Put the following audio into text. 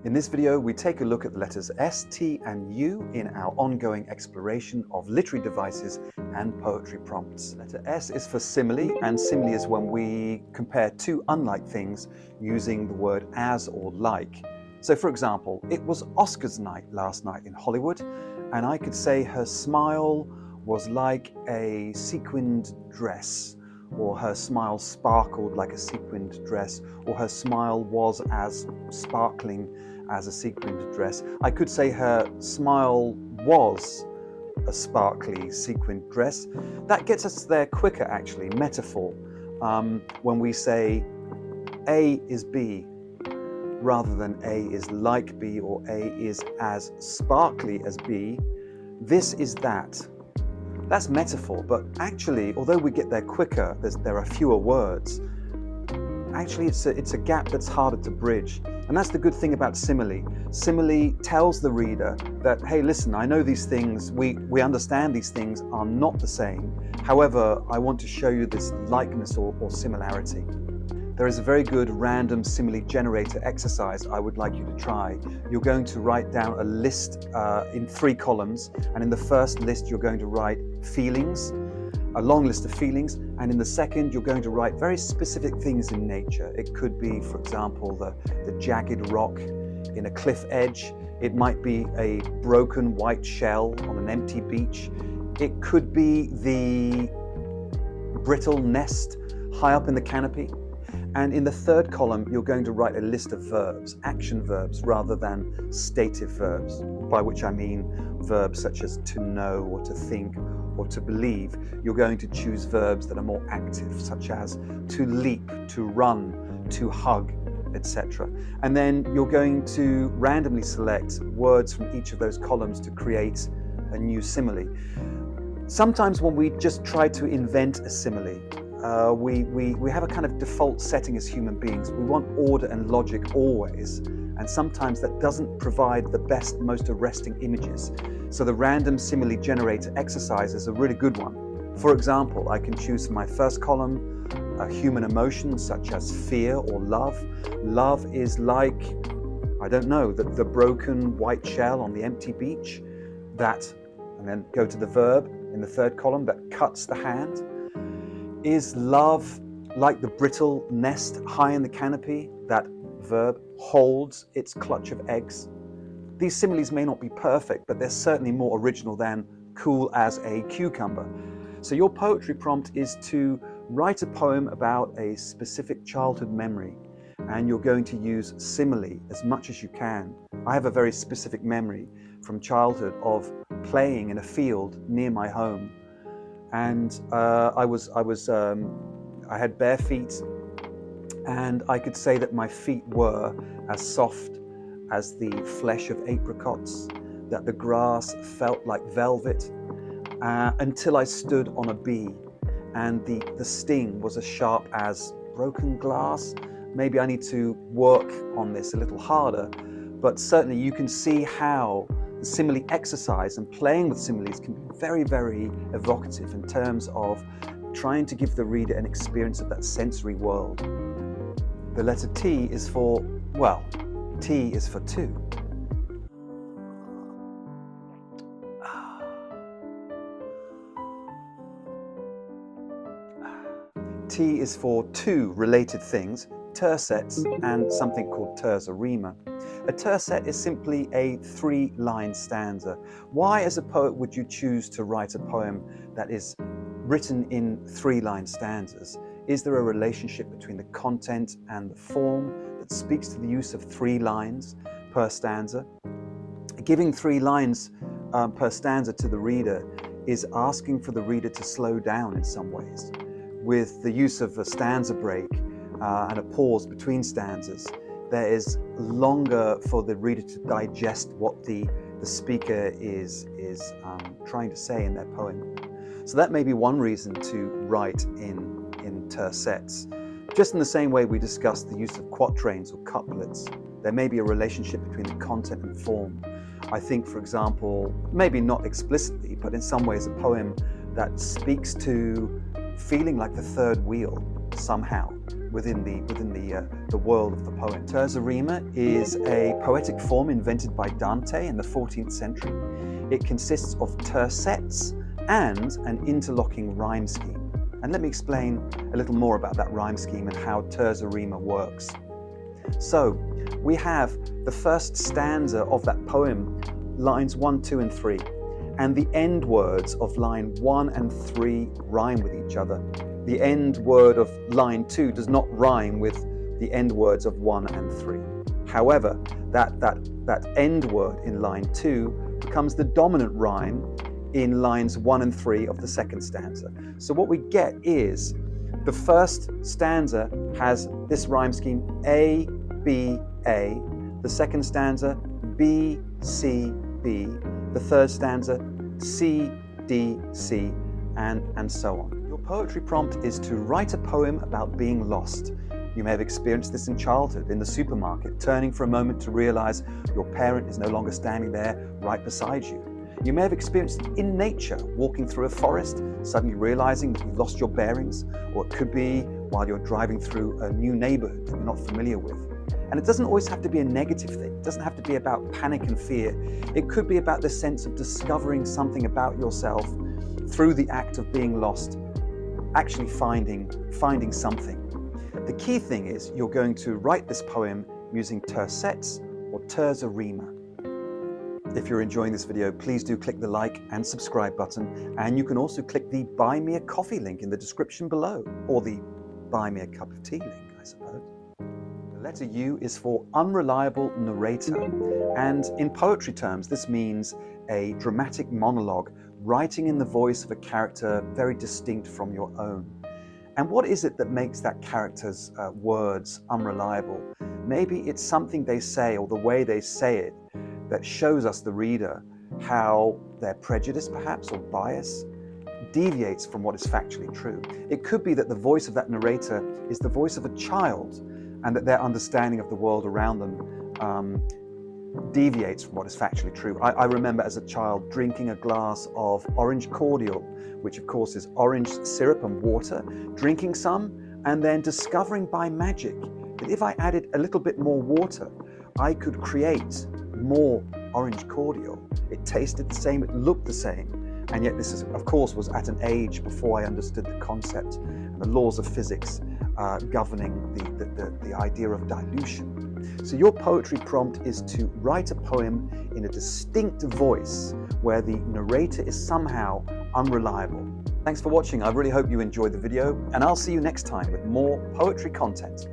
In this video, we take a look at the letters S, T, and U in our ongoing exploration of literary devices and poetry prompts. Letter S is for simile, and simile is when we compare two unlike things using the word as or like. So for example, it was Oscar's night last night in Hollywood, and I could say her smile was like a sequined dress, or her smile sparkled like a sequined dress, or her smile was as sparkling as a sequined dress. I could say her smile was a sparkly sequined dress. That gets us there quicker, actually, metaphor. When we say A is B, rather than A is like B or A is as sparkly as B, this is that. That's metaphor, but actually, although we get there quicker, there are fewer words. Actually, it's a gap that's harder to bridge. And that's the good thing about simile. Simile tells the reader that, hey, listen, I know these things, we understand these things are not the same. However, I want to show you this likeness or similarity. There is a very good random simile generator exercise I would like you to try. You're going to write down a list in 3 columns, and in the first list you're going to write feelings, a long list of feelings, and in the second you're going to write very specific things in nature. It could be, for example, the jagged rock in a cliff edge. It might be a broken white shell on an empty beach. It could be the brittle nest high up in the canopy. And in the third column, you're going to write a list of verbs, action verbs, rather than stative verbs, by which I mean verbs such as to know or to think or to believe. You're going to choose verbs that are more active, such as to leap, to run, to hug, etc. And then you're going to randomly select words from each of those columns to create a new simile. Sometimes when we just try to invent a simile, we have a kind of default setting as human beings. We want order and logic always, and sometimes that doesn't provide the best, most arresting images. So the random simile generator exercise is a really good one. For example, I can choose for my first column a human emotion such as fear or love. Love is like, I don't know, the broken white shell on the empty beach, and then go to the verb in the third column that cuts the hand. Is love like the brittle nest high in the canopy? That verb holds its clutch of eggs. These similes may not be perfect, but they're certainly more original than cool as a cucumber. So your poetry prompt is to write a poem about a specific childhood memory, and you're going to use simile as much as you can. I have a very specific memory from childhood of playing in a field near my home. And I had bare feet, and I could say that my feet were as soft as the flesh of apricots, that the grass felt like velvet, until I stood on a bee, and the sting was as sharp as broken glass. Maybe I need to work on this a little harder, but certainly you can see how the simile exercise and playing with similes can be very, very evocative in terms of trying to give the reader an experience of that sensory world. The letter T is for, well, T is for two. T is for two related things, tercets and something called Terza Rima. A tercet is simply a 3-line stanza. Why, as a poet, would you choose to write a poem that is written in 3-line stanzas? Is there a relationship between the content and the form that speaks to the use of 3 lines per stanza? Giving 3 lines per stanza to the reader is asking for the reader to slow down in some ways. With the use of a stanza break and a pause between stanzas, there is longer for the reader to digest what the speaker is trying to say in their poem. So that may be one reason to write in tercets. Just in the same way we discussed the use of quatrains or couplets, there may be a relationship between the content and form. I think, for example, maybe not explicitly, but in some ways a poem that speaks to feeling like the third wheel somehow within the world of the poem. Terza Rima is a poetic form invented by Dante in the 14th century. It consists of tercets and an interlocking rhyme scheme. And let me explain a little more about that rhyme scheme and how Terza Rima works. So we have the first stanza of that poem, lines 1, 2, and 3, and the end words of line 1 and 3 rhyme with each other. The end word of line 2 does not rhyme with the end words of 1 and 3. However, that end word in line 2 becomes the dominant rhyme in lines 1 and 3 of the second stanza. So what we get is the first stanza has this rhyme scheme A, B, A. The second stanza B, C, B. The third stanza C, D, C, and so on. Your poetry prompt is to write a poem about being lost. You may have experienced this in childhood, in the supermarket, turning for a moment to realize your parent is no longer standing there right beside you. You may have experienced it in nature, walking through a forest, suddenly realizing that you've lost your bearings, or it could be while you're driving through a new neighborhood that you're not familiar with. And it doesn't always have to be a negative thing. It doesn't have to be about panic and fear. It could be about the sense of discovering something about yourself through the act of being lost, actually finding something. The key thing is you're going to write this poem using tercets or terza rima. If you're enjoying this video, please do click the like and subscribe button, and you can also click the Buy Me a Coffee link in the description below, or the Buy Me a Cup of Tea link, I suppose. The letter U is for unreliable narrator, and in poetry terms, this means a dramatic monologue, writing in the voice of a character very distinct from your own. And what is it that makes that character's words unreliable? Maybe it's something they say or the way they say it that shows us, the reader, how their prejudice perhaps or bias deviates from what is factually true. It could be that the voice of that narrator is the voice of a child, and that their understanding of the world around them deviates from what is factually true. I remember as a child drinking a glass of orange cordial, which of course is orange syrup and water, drinking some, and then discovering by magic that if I added a little bit more water, I could create more orange cordial. It tasted the same, it looked the same, and yet this is, of course, was at an age before I understood the concept and the laws of physics governing the idea of dilution. So your poetry prompt is to write a poem in a distinct voice where the narrator is somehow unreliable. Thanks for watching. I really hope you enjoyed the video, and I'll see you next time with more poetry content.